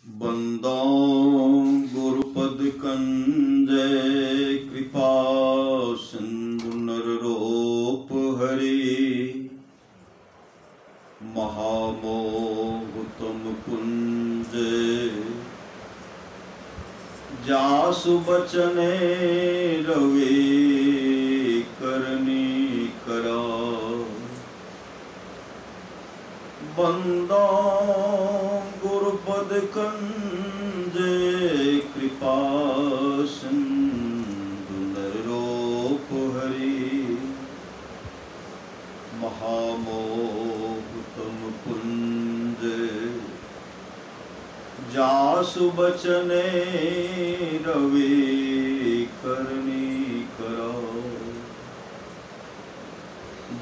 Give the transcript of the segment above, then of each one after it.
बंदो गुरुपद कंजय कृपा सिंधु नर रूप हरि महामोह तुम कुंज जासु बचने रवे करनी करा बंदो गुरुपद कंजे कृपा सिंधु नर रूप हरि महामोह तुम कुंज जासु बचने रवे करनी करो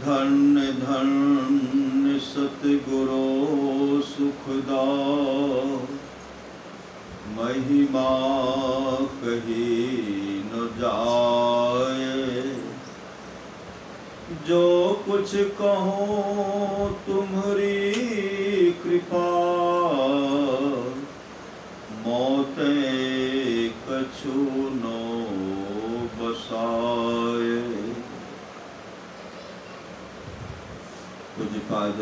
धन्य धन्य सतगुरु सुखदा महिमा कही न जाए जो कुछ कहो तुम्हारी कृपा मोते कछु नो बसाए। पूज्यपाद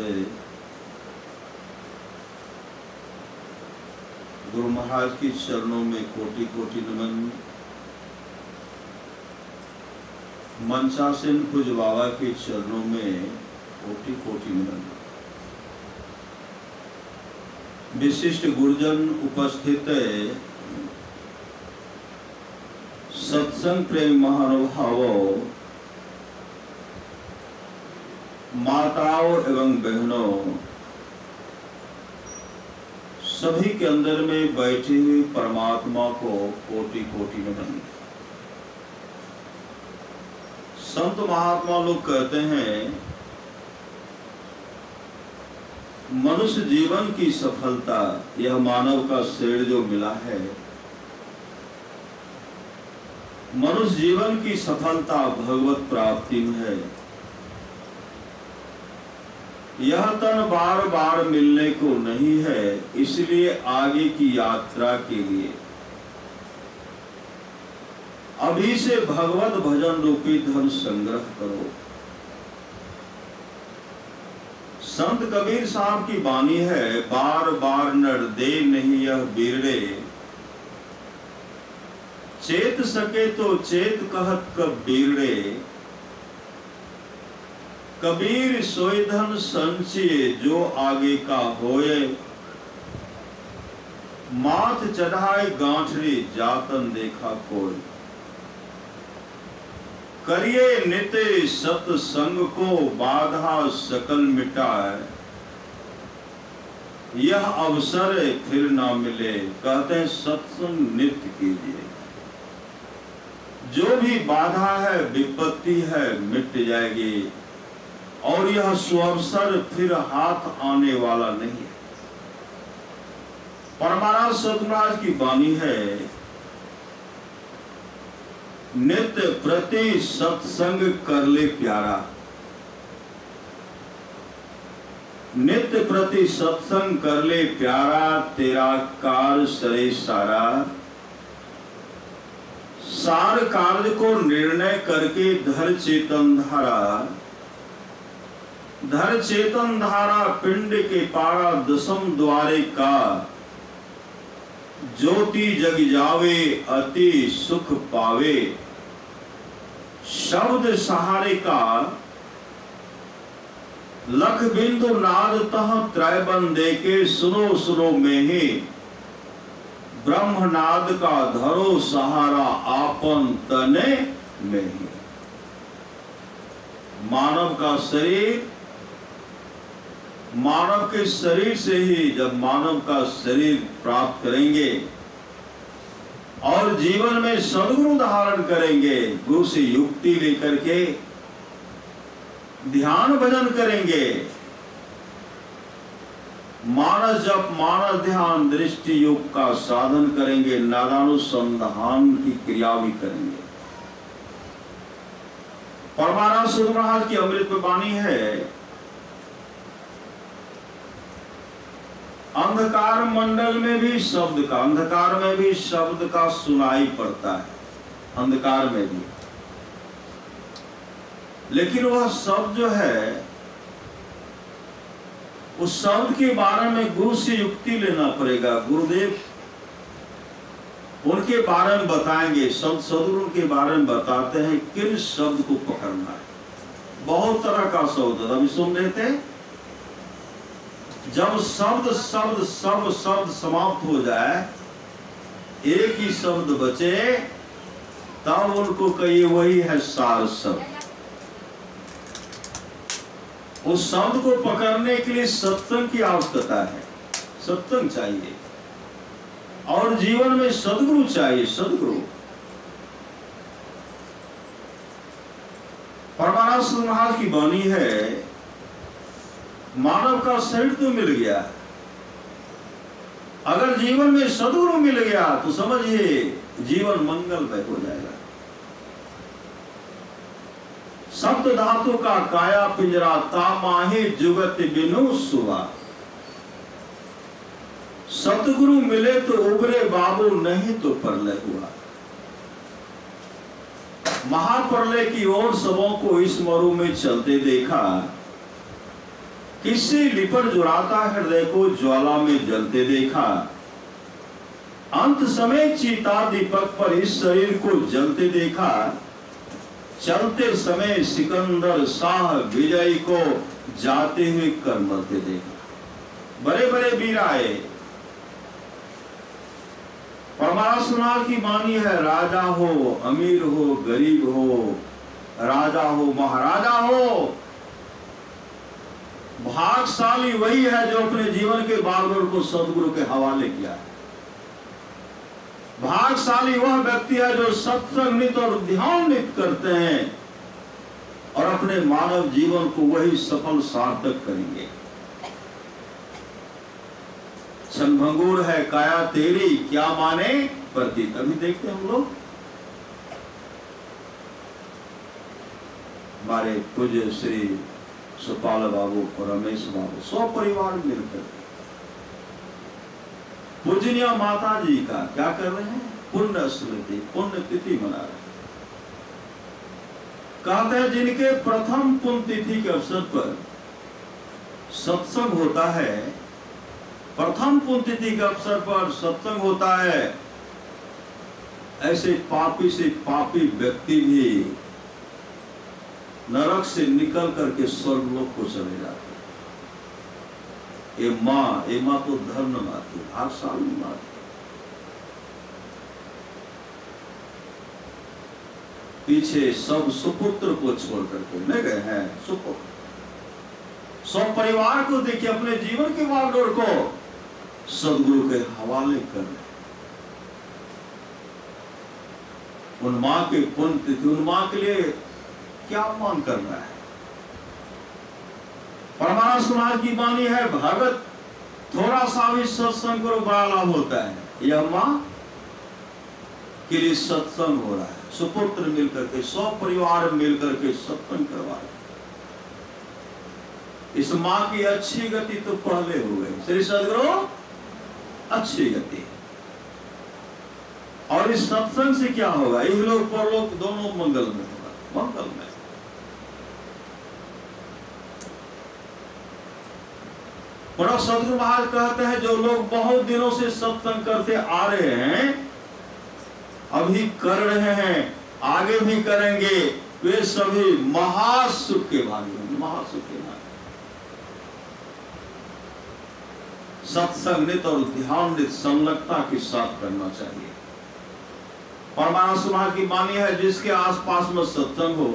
गुरु महाराज के चरणों में कोटि कोटि नमन। मंचासीन पूज्य बाबा के चरणों में कोटि कोटि नमन। विशिष्ट गुरुजन उपस्थित सत्संग प्रेम महानुभावों, माताओं एवं बहनों, सभी के अंदर में बैठे हुए परमात्मा को कोटि कोटि नमन। संत महात्मा लोग कहते हैं मनुष्य जीवन की सफलता, यह मानव का शरीर जो मिला है, मनुष्य जीवन की सफलता भगवत प्राप्ति में है। यह तन बार बार मिलने को नहीं है, इसलिए आगे की यात्रा के लिए अभी से भगवत भजन रूपी धन संग्रह करो। संत कबीर साहब की वाणी है, बार बार नर दे नहीं यह बिरड़े, चेत सके तो चेत कहत कब बिरड़े, कबीर सोई धन संचिए जो आगे का होए, माथ चढ़ाए गांठरी जातन देखा कोई, करिए नित्य सत्संग को बाधा सकल मिटाए, यह अवसर फिर ना मिले, कहते हैं सत्संग नित्य कीजिए। जो भी बाधा है विपत्ति है मिट जाएगी और यह सुअवसर फिर हाथ आने वाला नहीं है। परमानंद सतगुरु की वाणी है, नित्य प्रति सत्संग कर ले प्यारा, नित्य प्रति सत्संग कर ले प्यारा, तेरा कार सरे सारा, सार कार्य को निर्णय करके धर चेतन धारा, धर चेतन धारा पिंड के पारा, दसम द्वारे का ज्योति जग जावे, अति सुख पावे, शब्द सहारे का लख बिंदु नाद तह त्रैबन दे के, सुनो सुनो में ही ब्रह्मनाद का धरो सहारा, आपन तने में ही। मानव का शरीर, मानव के शरीर से ही जब मानव का शरीर प्राप्त करेंगे और जीवन में सद्गुरु धारण करेंगे, गुरु से युक्ति लेकर के ध्यान भजन करेंगे, मानस जप मानस ध्यान दृष्टि योग का साधन करेंगे, नादानुसंधान की क्रिया भी करेंगे। परमानंद सतगुरु महाराज की अमृत वाणी है, अंधकार मंडल में भी शब्द का, अंधकार में भी शब्द का सुनाई पड़ता है, अंधकार में भी। लेकिन वह शब्द जो है, उस शब्द के बारे में गुरु से युक्ति लेना पड़ेगा। गुरुदेव उनके बारे में बताएंगे, सदगुरु के बारे में बताते हैं किन शब्द को पकड़ना है। बहुत तरह का शब्द अभी सुन रहे थे। जब शब्द शब्द सब शब्द समाप्त हो जाए, एक ही शब्द बचे, तब उनको कहिए वही है सार शब्द। उस शब्द को पकड़ने के लिए सत्संग की आवश्यकता है, सत्संग चाहिए, और जीवन में सदगुरु चाहिए, सदगुरु। परमानंद महाराज की वाणी है, मानव का शरीर तो मिल गया, अगर जीवन में सदगुरु मिल गया तो समझिए जीवन मंगलमय हो जाएगा। सप्त धातु का काया पिंजरा, तामाही जुगत बिनु सुवा। सतगुरु मिले तो उबरे बाबू, नहीं तो प्रलय हुआ। महाप्रलय की ओर सबों को इस मरु में चलते देखा, किससे लिपट जुड़ाता हृदय को ज्वाला में जलते देखा। अंत समय चिता दीपक पर इस शरीर को जलते देखा, चलते समय सिकंदर शाह विजय को जाते हुए कर मरते देखा। बड़े बड़े वीर आए। परमात्मा की वाणी है, राजा हो अमीर हो गरीब हो, राजा हो महाराजा हो, भाग्यशाली वही है जो अपने जीवन के बागडोर को सदगुरु के हवाले किया है। भाग्यशाली वह व्यक्ति है जो सत्संग नित और ध्यान नित करते हैं और अपने मानव जीवन को वही सफल सार्थक करेंगे। क्षणभंगुर है काया तेरी, क्या माने प्रतीत। अभी देखते हैं हम लोग हमारे पूज्य श्री सुपाल बाबू और रमेश बाबू सौ परिवार मिलकर पूजनीय माता जी का क्या कर रहे हैं, पुण्य स्मृति, पुण्य तिथि मना रहे हैं। कहते हैं जिनके प्रथम पुण्य तिथि के अवसर पर सत्संग होता है, प्रथम पुण्य तिथि के अवसर पर सत्संग होता है, ऐसे पापी से पापी व्यक्ति भी नरक से निकल करके स्वर्गलोक को चले जाते। ये माँ तो धर्म माती, भाग्यशाली माँ। पीछे सब सुपुत्र को छोड़ करके ले गए हैं। सुपुत्र सब परिवार को देखिए, अपने जीवन के बागडोर को सदगुरु के हवाले कर रहे। उन माँ के पुण्य तिथि, उन माँ के लिए क्या मान करना है। परमानंद समाज की वाणी है, भगत थोड़ा सा भी सत्संग करो बड़ा लाभ होता है। यह माँ के लिए सत्संग हो रहा है, सुपुत्र मिलकर के, 100 परिवार मिलकर के सत्संग करवा रहे। इस माँ की अच्छी गति तो पहले हो गई, श्री सदगुरु अच्छी गति। और इस सत्संग से क्या होगा, इहलोक परलोक दोनों मंगल में होगा, मंगल में। बड़ा सदगुरु महाराज कहते हैं जो लोग बहुत दिनों से सत्संग करते आ रहे हैं, अभी कर रहे हैं, आगे भी करेंगे, वे सभी महासुख के भागी होंगे, महासुख के भागी। सत्संग नित और ध्यान नित संलग्नता के साथ करना चाहिए। परमानंद समाज की वाणी है, जिसके आसपास में सत्संग हो,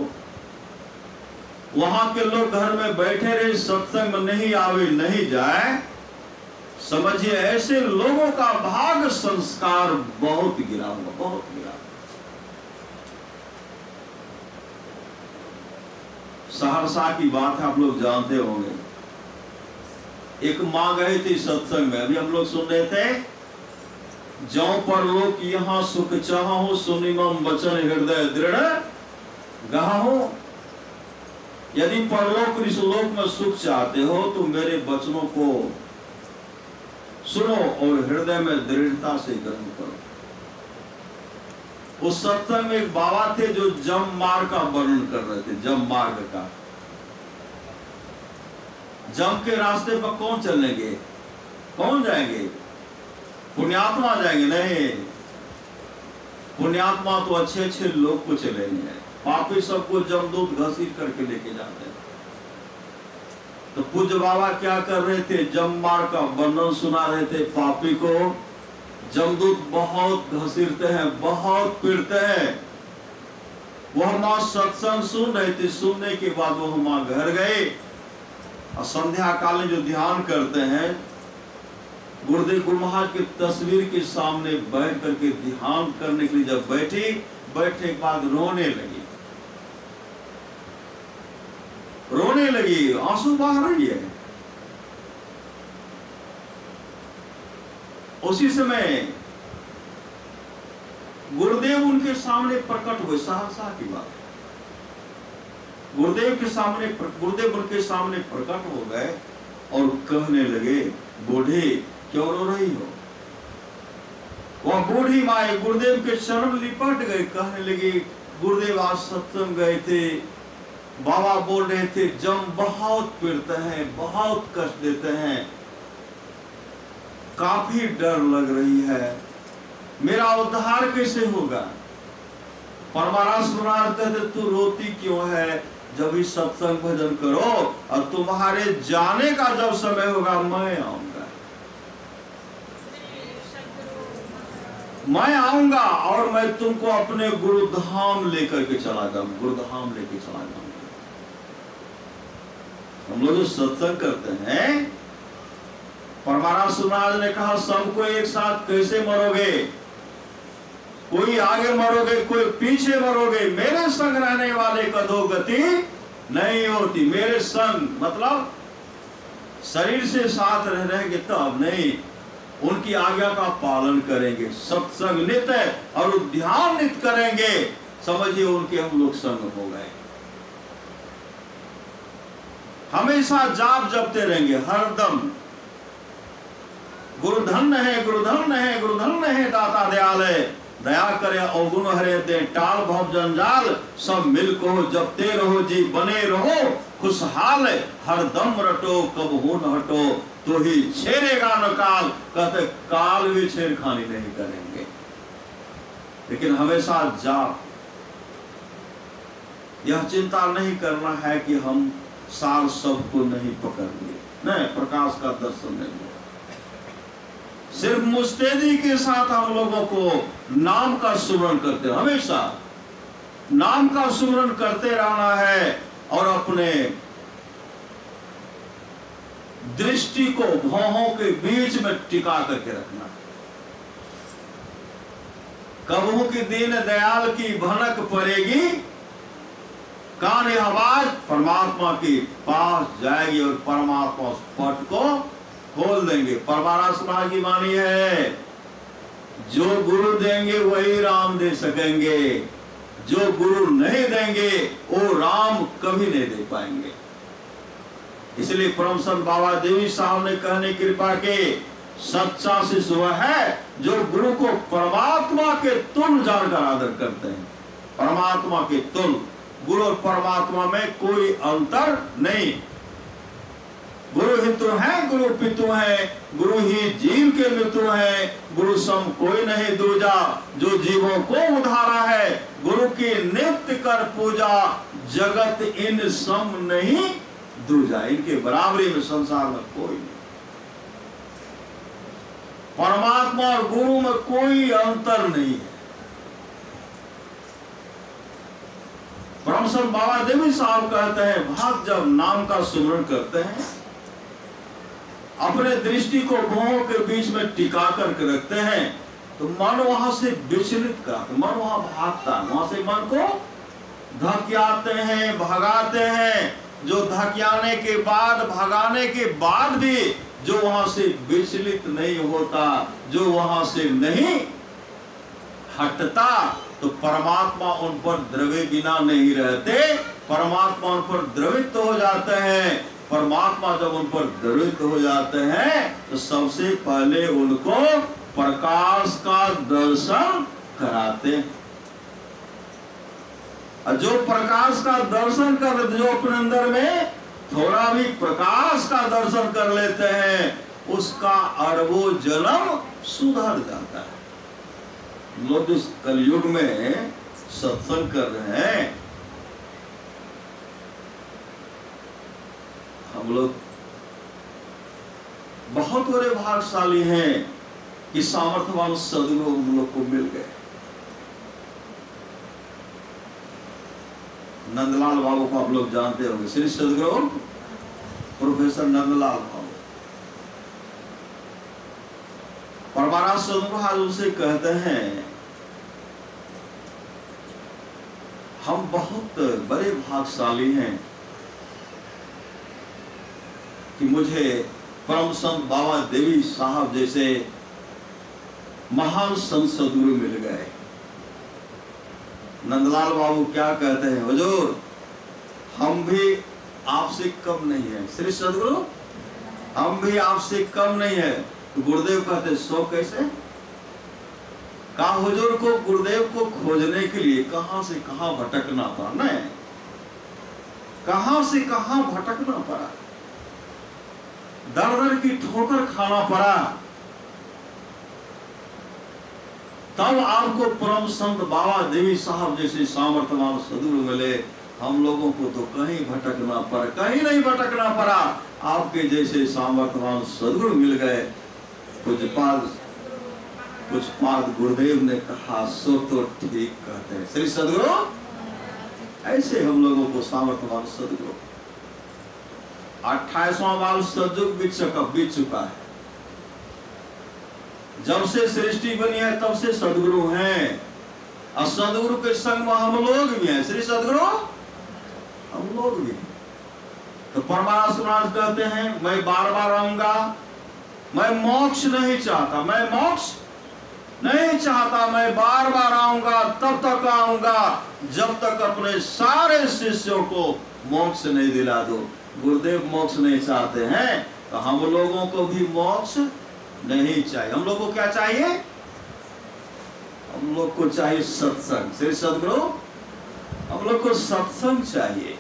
वहां के लोग घर में बैठे रहे, सत्संग में नहीं आवे नहीं जाए, समझिए ऐसे लोगों का भाग्य संस्कार बहुत गिरा हुआ, बहुत गिरा। सहरसा की बात है, आप लोग जानते होंगे। एक मां गई थी सत्संग में, अभी हम लोग सुन रहे थे, जो पर लोग यहाँ सुख चाहो, सुनिमम वचन हृदय दृढ़ गाहो। यदि परलोक इस लोक में सुख चाहते हो तो मेरे वचनों को सुनो और हृदय में दृढ़ता से ग्रहण करो। उस सत्संग में एक बाबा थे जो जम मार्ग का वर्णन कर रहे थे। जम मार्ग का, जम के रास्ते पर कौन चलेंगे, कौन जाएंगे? पुण्यात्मा जाएंगे? नहीं, पुण्यात्मा तो अच्छे अच्छे लोग को चलेंगे, पापी सबको जमदूत घसीट करके लेके जाते हैं। तो पूज्य बाबा क्या कर रहे थे? जम मार्ग का वर्णन सुना रहे थे। पापी को जमदूत बहुत घसीटते हैं, बहुत पीड़ते हैं। वह मां सत्संग सुन रहे थे। सुनने के बाद वह मां घर गए और संध्या काल में जो ध्यान करते हैं, गुरुदेव गुरु महाराज की तस्वीर के सामने बैठ करके ध्यान करने के लिए जब बैठे के बाद रोने लगी, आंसू बह रही है। उसी समय गुरुदेव उनके सामने प्रकट हुए। सहसा की बात, गुरुदेव उनके सामने प्रकट हो गए और कहने लगे, बूढ़े क्यों रो रही हो? वह बूढ़ी माए गुरुदेव के चरण लिपट गए, कहने लगी, गुरुदेव आज सत्संग गए थे, बाबा बोल रहे थे जम बहुत पीड़ते हैं, बहुत कष्ट देते हैं, काफी डर लग रही है, मेरा उद्धार कैसे होगा? परमाराज सुनाते थे, तू रोती क्यों है? जब इस सत्संग भजन करो और तुम्हारे जाने का जब समय होगा मैं आऊंगा और मैं तुमको अपने गुरुधाम लेकर के चला जाऊंगा, गुरुधाम लेके चला जाऊंगा। हम लोग जो सत्संग करते हैं, परमाराज सुनाज ने कहा सबको एक साथ कैसे मरोगे? कोई आगे मरोगे, कोई पीछे मरोगे, मेरे संग रहने वाले कदो गति नहीं होती। मेरे संग मतलब शरीर से साथ रहेंगे तब नहीं, उनकी आज्ञा का पालन करेंगे, सत्संग नित्य और ध्यान नित्य करेंगे, समझिए उनके हम लोग संग हो गए। हमेशा जाप जपते रहेंगे हरदम, गुरुधन है, गुरुधन है, गुरुधन है, दाता दयाल है, दया करे अवगुण हरे दे, टाल भव जंजाल, सब मिल को जपते रहो जी, बने रहो खुशहाल, हरदम रटो कब हो न हटो, तो ही छेड़ेगा न काल। कहते काल भी छेड़खानी नहीं करेंगे, लेकिन हमेशा जाप। यह चिंता नहीं करना है कि हम सार सबको नहीं पकड़ लिए, नहीं, प्रकाश का दर्शन नहीं हुआ। सिर्फ मुस्तैदी के साथ हम लोगों को नाम का सुमरण करते, हमेशा नाम का सुमरण करते रहना है और अपने दृष्टि को भौहों के बीच में टिका करके रखना। कबहू की दीन दयाल की भनक पड़ेगी, कान आवाज परमात्मा के पास जाएगी और परमात्मा उस पट को खोल देंगे। परमाराज सुना की वाणी है, जो गुरु देंगे वही राम दे सकेंगे, जो गुरु नहीं देंगे वो राम कभी नहीं दे पाएंगे। इसलिए परम संत बाबा देवी साहब ने कहने कृपा के, सच्चा शिष्य वह है जो गुरु को परमात्मा के तुल्य जानकर आदर करते हैं। परमात्मा के तुल्य, गुरु और परमात्मा में कोई अंतर नहीं। गुरु हितु है, गुरु पितु है, गुरु ही जीव के मित्रु है, गुरु सम कोई नहीं दूजा, जो जीवों को उधारा है, गुरु की नित्य कर पूजा, जगत इन सम नहीं दूजा। इनके बराबरी में संसार में कोई नहीं। परमात्मा और गुरु में कोई अंतर नहीं है। परम संत बाबा देवी साहब कहते हैं, भक्त जब नाम का सुमरण करते हैं, अपने दृष्टि को भौहों के बीच में टिका करके रखते हैं, तो मन वहां से विचलित कराते, मन वहां भागता है, वहां से मन को धकियाते हैं, भगाते हैं। जो धकियाने के बाद, भगाने के बाद भी जो वहां से विचलित नहीं होता, जो वहां से नहीं हटता, तो परमात्मा उन पर द्रवे बिना नहीं रहते, परमात्मा उन पर द्रवित हो जाते हैं। परमात्मा जब उन पर दृढ़ हो जाते हैं तो सबसे पहले उनको प्रकाश का दर्शन कराते हैं। और जो प्रकाश का दर्शन कर लेते, जो अपने अंदर में थोड़ा भी प्रकाश का दर्शन कर लेते हैं, उसका अरबों जन्म सुधर जाता है। लोग इस कलयुग में सत्संग कर रहे हैं, हम लोग बहुत बड़े भाग्यशाली हैं कि सामर्थ्यवान सदगुरु हम लोग को मिल गए। नंदलाल बाबू को आप लोग जानते होंगे, श्री सदगुरु प्रोफेसर नंदलाल बाबू। परमाराज सदगुरु आज उनसे कहते हैं, हम बहुत बड़े भाग्यशाली हैं कि मुझे परम संत बाबा देवी साहब जैसे महान संत सदगुरु मिल गए। नंदलाल बाबू क्या कहते हैं, हुजूर हम भी आपसे कम नहीं है। श्री सदगुरु हम भी आपसे कम नहीं है। तो गुरुदेव कहते सो कैसे? कहा हुजूर को गुरुदेव को खोजने के लिए कहां से कहां भटकना पड़ा, नहीं कहां से कहां भटकना पड़ा, दर दर की ठोकर खाना पड़ा, तब आपको परम संत बाबा देवी साहब जैसे सामर्थ्यवान सदगुरु मिले। हम लोगों को तो कहीं भटकना पड़ा, कहीं नहीं भटकना पड़ा, आपके जैसे सामर्थ्यवान सदगुरु मिल गए। पुष्पाद गुरुदेव ने कहा सो तो ठीक कहते हैं श्री सदगुरु, ऐसे हम लोगों को सामर्थ्यवान सदगुरु। 28वां बाल सतयुग बीत चुका है। जब से सृष्टि बनी है तब से सदगुरु हैं, और सदगुरु के संग में हम लोग भी हैं। श्री सदगुरु हम लोग भी हैं। तो परमात्मा महाराज कहते हैं, मैं बार बार आऊंगा, मैं मोक्ष नहीं चाहता, मैं मोक्ष नहीं चाहता, मैं बार बार आऊंगा, तब तक आऊंगा जब तक अपने सारे शिष्यों को मोक्ष नहीं दिला दो। गुरुदेव मोक्ष नहीं चाहते हैं, तो हम लोगों को भी मोक्ष नहीं चाहिए। हम लोग को क्या चाहिए? हम लोग को चाहिए सत्संग। श्री सदगुरु हम लोग को सत्संग चाहिए।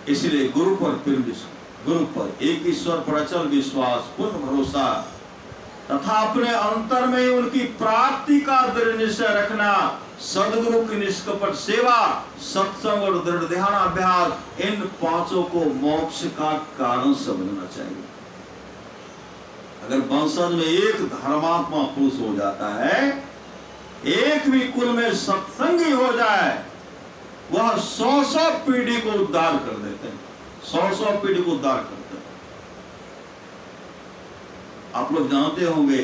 इसलिए गुरु पर एक ईश्वर पर अचल विश्वास, पूर्ण भरोसा तथा अपने अंतर में उनकी प्राप्ति का दृढ़ निश्चय रखना, सदगुरु की निष्कपट सेवा, सत्संग और दृढ़ ध्यान अभ्यास, इन पांचों को मोक्ष का कारण समझना चाहिए। अगर वंशज में एक धर्मात्मा पुरुष हो जाता है, एक भी कुल में सत्संगी हो जाए, वह 100 पीढ़ी को उद्धार कर देते हैं। 100 पीढ़ी को उद्धार करते हैं। आप लोग जानते होंगे,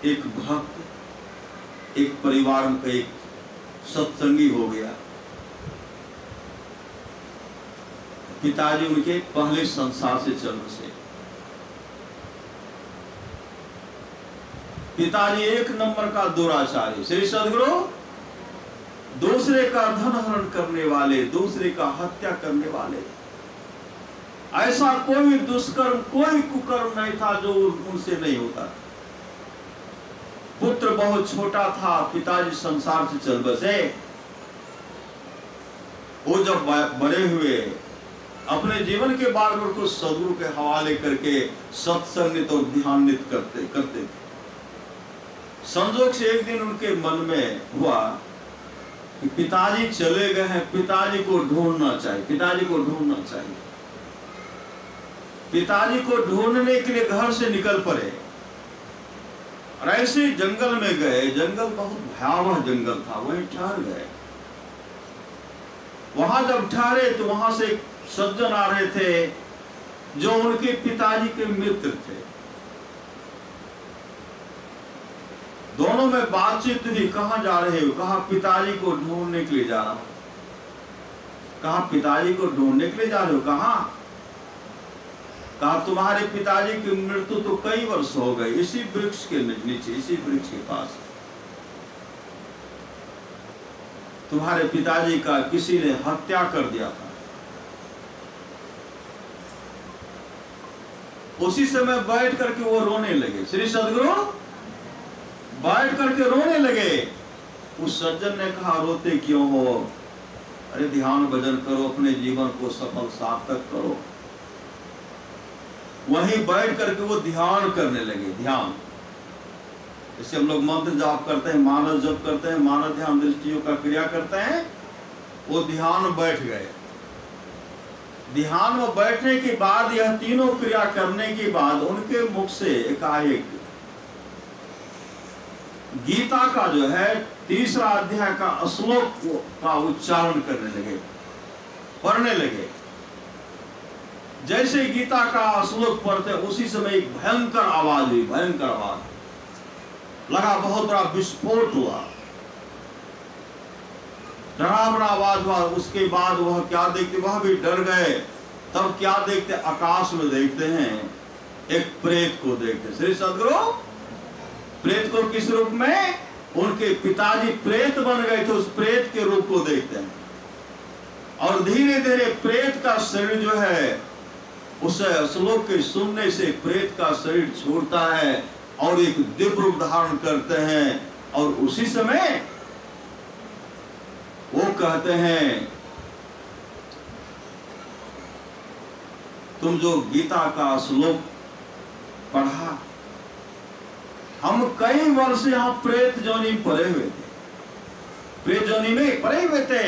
एक भक्त एक परिवार में एक सत्संगी हो गया। पिताजी उनके पहले संसार से चल बसे। पिताजी एक नंबर का दुराचारी, श्री सदगुरु दूसरे का धन हरण करने वाले, दूसरे का हत्या करने वाले, ऐसा कोई दुष्कर्म, कोई कुकर्म नहीं था जो उनसे नहीं होता। पुत्र बहुत छोटा था, पिताजी संसार से चल बसे। वो जब बड़े हुए, अपने जीवन के बारे में को सदगुरु के हवाले करके सत्संगित और ध्यानित करते थे। संजोग से एक दिन उनके मन में हुआ कि पिताजी चले गए हैं, पिताजी को ढूंढना चाहिए, पिताजी को ढूंढना चाहिए। पिताजी को ढूंढने के लिए घर से निकल पड़े और ऐसे जंगल में गए। जंगल बहुत भयावह जंगल था, वहीं ठहर गए। वहां जब ठहरे तो वहां से सज्जन आ रहे थे जो उनके पिताजी के मित्र थे। दोनों में बातचीत हुई, कहां जा रहे हो? कहा पिताजी को ढूंढने के लिए जा रहा हूं। कहा पिताजी को ढूंढने के लिए जा रहे हो? कहा तुम्हारे पिताजी की मृत्यु तो कई वर्ष हो गए, इसी वृक्ष के नीचे, इसी वृक्ष के पास। तुम्हारे पिताजी का किसी ने हत्या कर दिया था। उसी समय बैठ करके वो रोने लगे। श्री सदगुरु बैठ करके रोने लगे। उस सज्जन ने कहा, रोते क्यों हो? अरे ध्यान भजन करो, अपने जीवन को सफल सार्थक करो। वहीं बैठ करके वो ध्यान करने लगे। ध्यान जैसे हम लोग मंत्र जाप करते हैं, मानस जप करते हैं, मानस ध्यान दृष्टियों का क्रिया करते हैं, वो ध्यान बैठ गए। ध्यान में बैठने के बाद, यह तीनों क्रिया करने के बाद उनके मुख से एकाएक गीता का जो है 3रा अध्याय का श्लोक का उच्चारण करने लगे, पढ़ने लगे। जैसे गीता का श्लोक पढ़ते उसी समय एक भयंकर आवाज हुई, भयंकर आवाज लगा, बहुत बड़ा विस्फोट हुआ, डरावना आवाज हुआ। उसके बाद वह क्या देखते, वह भी डर गए। तब क्या देखते, आकाश में देखते हैं एक प्रेत को देखते। श्री सदगुरु प्रेत को किस रूप में? उनके पिताजी प्रेत बन गए थे, उस प्रेत के रूप को देखते हैं। और धीरे धीरे प्रेत का शरीर जो है, उस श्लोक के सुनने से प्रेत का शरीर छोड़ता है और एक दिव्य रूप धारण करते हैं। और उसी समय वो कहते हैं, तुम जो गीता का श्लोक पढ़ा, हम कई वर्ष यहाँ प्रेत जोनी पड़े हुए थे, प्रेत जोनी में पड़े हुए थे।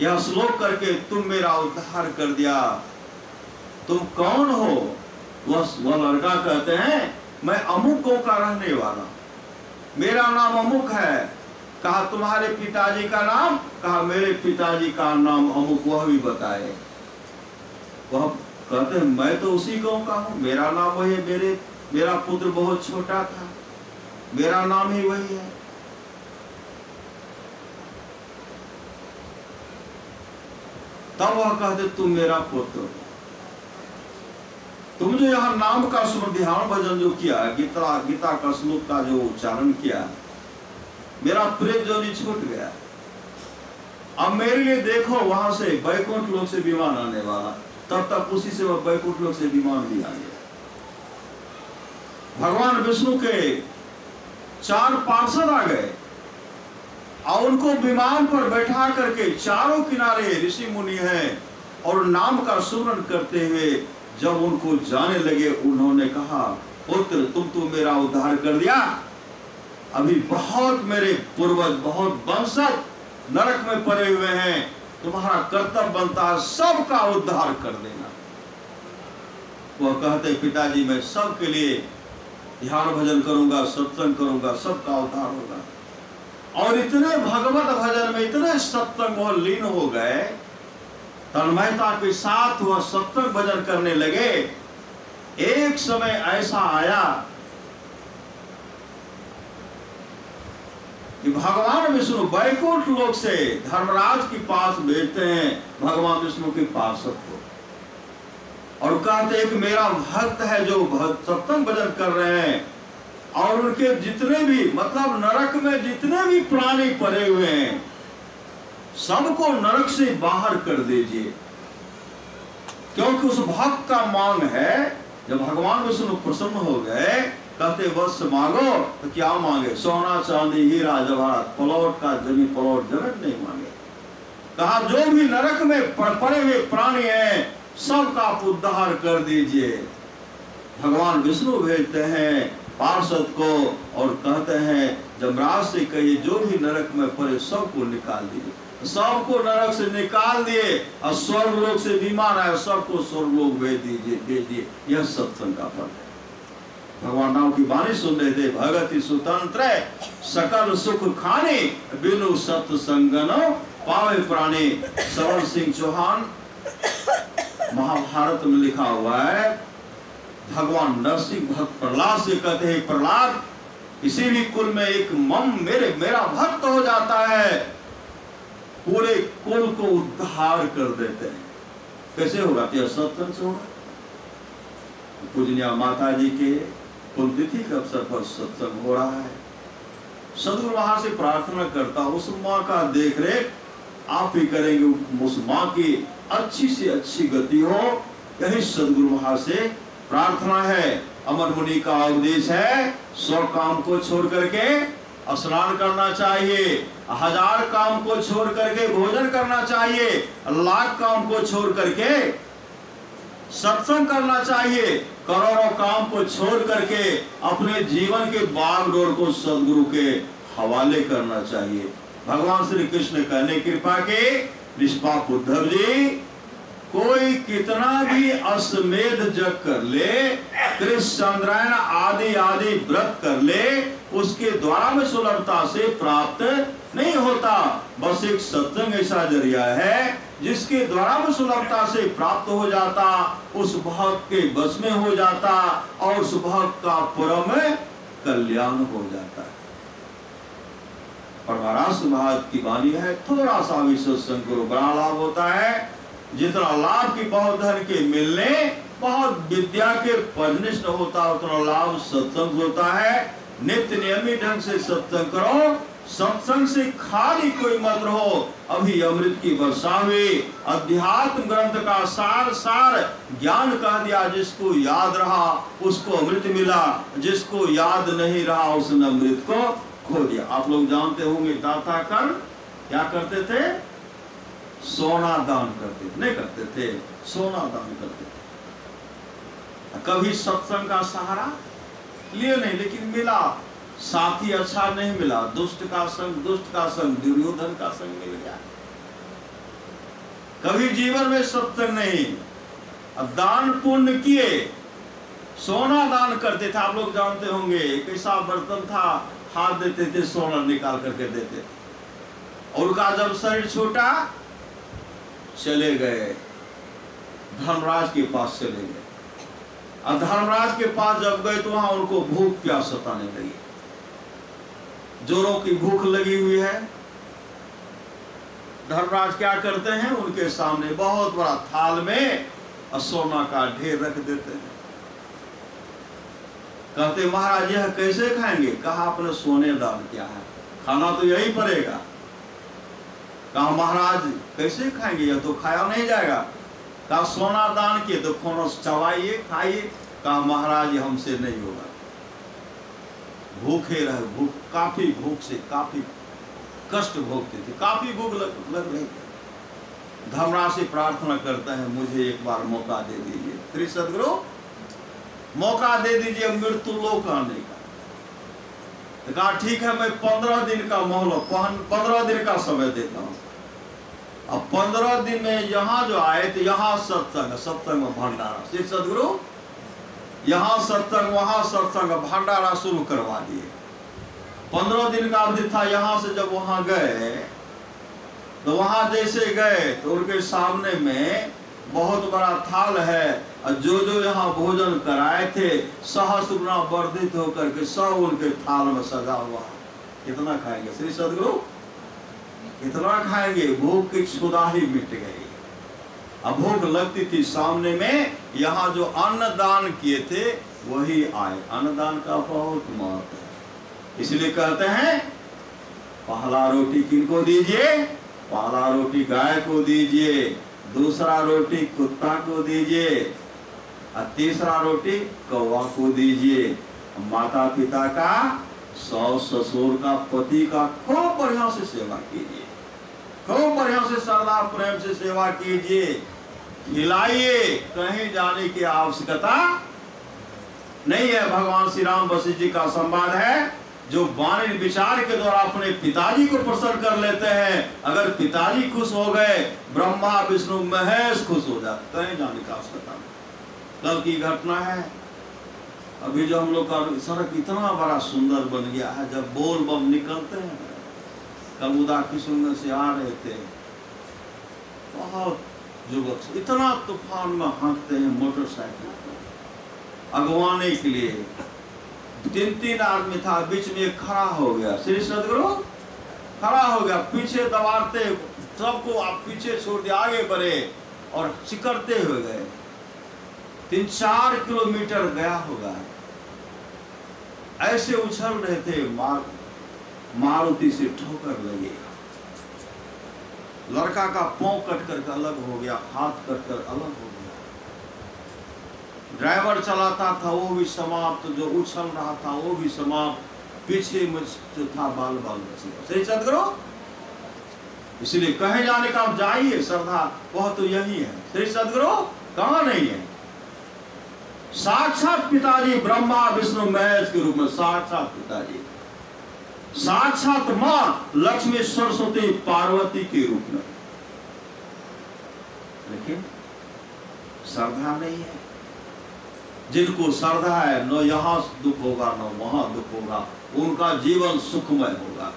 यह श्लोक करके तुम मेरा उद्धार कर दिया। तुम कौन हो? वह लड़का कहते हैं, मैं अमुकों का रहने वाला, मेरा नाम अमुक है। कहा तुम्हारे पिताजी का नाम? कहा मेरे पिताजी का नाम अमुक। वह भी बताए। वह कहते हैं, मैं तो उसी गांव का हूं, मेरा नाम वही है, मेरा पुत्र बहुत छोटा था, मेरा नाम ही वही है। तब वह कहते, तुम मेरा पुत्र हो। तुम जो यहाँ नाम का ध्यान भजन जो किया, गीता का श्लोक का जो उच्चारण किया, मेरा प्रेत जोनी छूट गया। अब मेरे लिए देखो, वहां से बैकुंठ लोक से विमान आने वाला। तब तक उसी से वह बैकुंठ लोक से विमान भी आ गया। भगवान विष्णु के 4 पार्षद आ गए और उनको विमान पर बैठा करके चारों किनारे ऋषि मुनि हैं, और नाम का सुमरन करते हुए जब उनको जाने लगे, उन्होंने कहा, पुत्र तुम तो मेरा उद्धार कर दिया। अभी बहुत मेरे पूर्वज, बहुत वंशज नरक में पड़े हुए हैं, तुम्हारा कर्तव्य बनता है सबका उद्धार कर देना। वह कहते, पिताजी मैं सबके लिए ध्यान भजन करूंगा, सत्संग करूंगा, सबका उद्धार होगा। और इतने भगवत भजन में, इतने सत्संग में लीन हो गए, तन्मयता के साथ वह सत्संग भजन करने लगे। एक समय ऐसा आया कि भगवान विष्णु बैकुंठ लोक से धर्मराज के पास भेजते हैं भगवान विष्णु के पार्षद को, और कहते हैं कि मेरा भक्त है जो सत्संग भजन कर रहे हैं, और उनके जितने भी, मतलब नरक में जितने भी प्राणी पड़े हुए हैं, सबको नरक से बाहर कर दीजिए, क्योंकि उस भक्त का मांग है। जब भगवान विष्णु प्रसन्न हो गए, कहते वत्स मांगो, तो क्या मांगे? सोना चांदी हीरा जवाहरात, प्लॉट का जमीन प्लॉट जमीन नहीं मांगे। कहा जो भी नरक में पड़े हुए प्राणी हैं, सबका आप उद्धार कर दीजिए। भगवान विष्णु भेजते हैं पार्षद को और कहते हैं जमराज से कहिए जो भी नरक में पड़े सबको निकाल दीजिए। सबको नरक से निकाल दिए और स्वर्ग लोक से विमान आए, सबको स्वर्ग लोक भेज दिए। यह सत्संग का फल है। भगवान राम की वाणी सुन रहे थे, भगति स्वतंत्र सकल सुख खाने, बिनु सत्संगनो पावे प्राणी। सरल सिंह चौहान, महाभारत में लिखा हुआ है, भगवान नरसिंह भक्त प्रहलाद से कहते हैं, प्रहलाद किसी भी कुल में एक मेरा भक्त हो जाता है, पूरे कुल को उद्धार कर देते हैं। कैसे होगा? सत्संग से होगा। पूजनीय माता जी के पुण्यतिथि के अवसर पर सत्संग हो रहा है। सदगुरु वहां से प्रार्थना करता, उस माँ का देख रेख आप ही करेंगे, उस माँ की अच्छी से अच्छी गति हो, यही सदगुरु वहां से प्रार्थना है। अमर मुनि का उपदेश है, 100 काम को छोड़ करके स्नान करना चाहिए, 1000 काम को छोड़ करके भोजन करना चाहिए, 1,00,000 काम को छोड़ करके सत्संग करना चाहिए, करोड़ों काम को छोड़ करके अपने जीवन के बागडोर को सदगुरु के हवाले करना चाहिए। भगवान श्री कृष्ण कहने कृपा के निष्पाप उद्धव जी, कोई कितना भी अश्वमेध जग कर ले, कृष्णचंद्रायण आदि आदि व्रत कर ले, उसके द्वारा में सुलभता से प्राप्त नहीं होता। बस एक सत्संग ऐसा जरिया है जिसके द्वारा में सुलभता से प्राप्त हो जाता, उस भक्त के बस में हो जाता और उस भक्त का परम कल्याण हो जाता है। परमारास महत की वाणी है, थोड़ा सा भी सत्संग करो बड़ा लाभ होता है। जितना लाभ की बहुत धन के मिलने, बहुत विद्या के परिनिष्ठ होता, उतना लाभ सत्संग होता है। नित्य नियमित ढंग से सत्संग करो, सत्संग से खाली कोई मत रहो। अभी अमृत की वर्षा हुई, अध्यात्म ग्रंथ का सार सार ज्ञान कह दिया, जिसको याद रहा उसको अमृत मिला, जिसको याद नहीं रहा उसने अमृत को खो दिया। आप लोग जानते होंगे दाता कर क्या करते थे, सोना दान करते थे, नहीं करते थे, सोना दान करते थे। कभी सत्संग का सहारा लिए नहीं, लेकिन मिला साथी अच्छा नहीं मिला, दुष्ट का संग दुर्योधन का संग मिल गया। कभी जीवन में सत्संग नहीं, अब दान पुण्य किए, सोना दान करते थे। आप लोग जानते होंगे कैसा बर्तन था, हाथ देते थे, सोना निकाल करके देते थे। और उनका जब शरीर छूटा, चले गए धर्मराज के पास चले गए। और धर्मराज के पास जब गए तो वहां उनको भूख प्यास सताने लगी, जोरों की भूख लगी हुई है। धर्मराज क्या करते हैं, उनके सामने बहुत बड़ा थाल में सोना का ढेर रख देते हैं। कहते महाराज यह कैसे खाएंगे? कहा आपने सोने दान किया है, खाना तो यही पड़ेगा। कहा महाराज कैसे खाएंगे, यह तो खाया नहीं जाएगा। कहा सोना दान किए तो खाना चबाइए खाइए। कहा महाराज हमसे नहीं होगा, भूखे रहे, भूख काफी भूख से काफी कष्ट भोगते थे, काफी भूख लग रही थी। धर्मराज से प्रार्थना करते हैं मुझे एक बार मौका दे दीजिए, श्री सदगुरु मौका दे दीजिए मृत्यु लोक आने का। तो कहा ठीक है, मैं 15 दिन का मोहलत, 15 दिन का समय देता हूँ। अब 15 दिन में यहाँ जो आए तो यहाँ सत्संग भंडारा, श्री सदगुरु यहाँ सत्संग वहां सत्संग भंडारा शुरू करवा दिए। 15 दिन का अवधि था। यहाँ से जब वहां गए तो वहां जैसे गए तो उनके सामने में बहुत बड़ा थाल है, और जो जो यहाँ भोजन कराए थे सहस्र गुना वर्धित होकर के सब उनके थाल में सजा हुआ। कितना खाएंगे श्री सदगुरु, कितना खाएंगे? भूख की क्षुधा ही मिट गई। अब भूख लगती थी सामने में, यहाँ जो अन्न दान किए थे वही आए। अन्नदान का बहुत महत्व है, इसलिए कहते हैं पहला रोटी किनको दीजिए? पहला रोटी गाय को दीजिए, दूसरा रोटी कुत्ता को दीजिए, और तीसरा रोटी कौवा को दीजिए। माता पिता का, सास ससुर का, पति का खूब बढ़िया से सेवा कीजिए, खूब बढ़िया से श्रद्धा प्रेम से सेवा कीजिए, खिलाइए। कहीं जाने की आवश्यकता नहीं है। भगवान श्री राम वशिष्ठ जी का संवाद है, जो वाणी विचार के द्वारा अपने पिताजी को प्रसन्न कर लेते हैं, अगर पिताजी खुश हो गए ब्रह्मा विष्णु महेश खुश हो जाते। कहीं जाने की आवश्यकता नहीं। कल की घटना है, अभी जो हम लोग का सड़क इतना बड़ा सुंदर बन गया है, जब बोल बम निकलते हैं। कल उदा किशनगंज से आ रहे थे, बहुत युवक इतना तूफान में हाँकते हैं मोटरसाइकिल अगवाने के लिए। 3-3 आदमी था, बीच में एक खड़ा हो गया, श्री सदगुरु खड़ा हो गया, पीछे दबाते सबको, आप पीछे छोड़ दिया, आगे बढ़े और चिकरते हुए गए। 3-4 किलोमीटर गया होगा, ऐसे उछल रहे थे मार्ग। मारुति से ठोकर लगेगा। लड़का का पांव कट कर अलग हो गया, हाथ कट कर अलग हो गया। ड्राइवर चलाता था वो भी समाप्त, जो उछल रहा था वो भी समाप्त, पीछे में जो था बाल बाल बचेगा। सही सदगुरु, इसलिए कहे जाने का आप जाइए, श्रद्धा वह तो यही है। सही सदगुरु, कहां नहीं है। साक्षात पिताजी ब्रह्मा विष्णु महेश के रूप में, साक्षात पिताजी, साक्षात मां लक्ष्मी सरस्वती पार्वती के रूप में, लेकिन श्रद्धा नहीं है। जिनको श्रद्धा है, न यहां दुख होगा न वहां दुख होगा, उनका जीवन सुखमय होगा।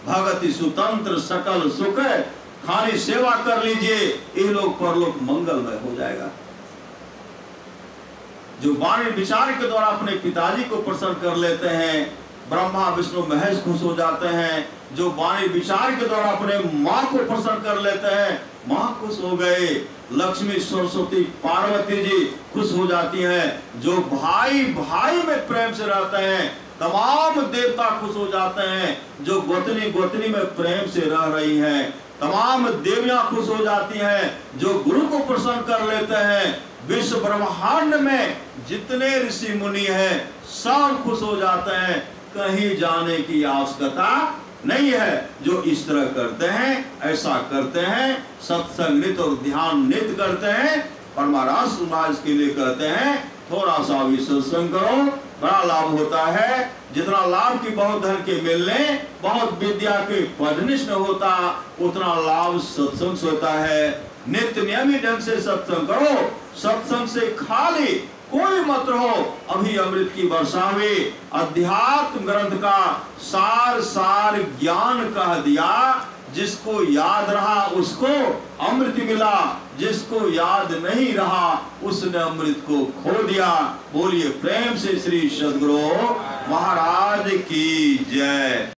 भगति सुतंत्र सकल सुख है, खाली सेवा कर लीजिए, ये लोग परलोक मंगलमय हो जाएगा। जो वाणी विचार के द्वारा अपने पिताजी को प्रसन्न कर लेते हैं, ब्रह्मा विष्णु महेश खुश हो जाते हैं। जो वाणी विचार के द्वारा अपने माँ को प्रसन्न कर लेते हैं, माँ खुश हो गए। लक्ष्मी सरस्वती पार्वती जी खुश हो जाती हैं। जो भाई भाई में प्रेम से रहते हैं, तमाम देवता खुश हो जाते हैं। जो गोतनी गोतनी में प्रेम से रह रही हैं, तमाम देवियां खुश हो जाती हैं। जो गुरु को प्रसन्न कर लेते हैं, विश्व ब्रह्मांड में जितने ऋषि मुनि हैं सब खुश हो जाते हैं। कहीं जाने की आवश्यकता नहीं है। जो इस तरह करते हैं, ऐसा करते हैं, सत्संग नित्य और ध्यान नित्य करते हैं, परमारास समाज के लिए कहते हैं थोड़ा सा भी सत्संग करो, बड़ा लाभ होता है। जितना लाभ की बहुत धन के मिलने, बहुत विद्या के पढ़निष्ठ होता, उतना लाभ सत्संग से होता है। नित्य नियमित ढंग से सत्संग करो। सत्संग से खाली कोई मत रहो। अभी अमृत की वर्षा में अध्यात्म ग्रंथ का सार सार ज्ञान कह दिया। जिसको याद रहा उसको अमृत मिला, जिसको याद नहीं रहा उसने अमृत को खो दिया। बोलिए प्रेम से श्री सद्गुरु महाराज की जय।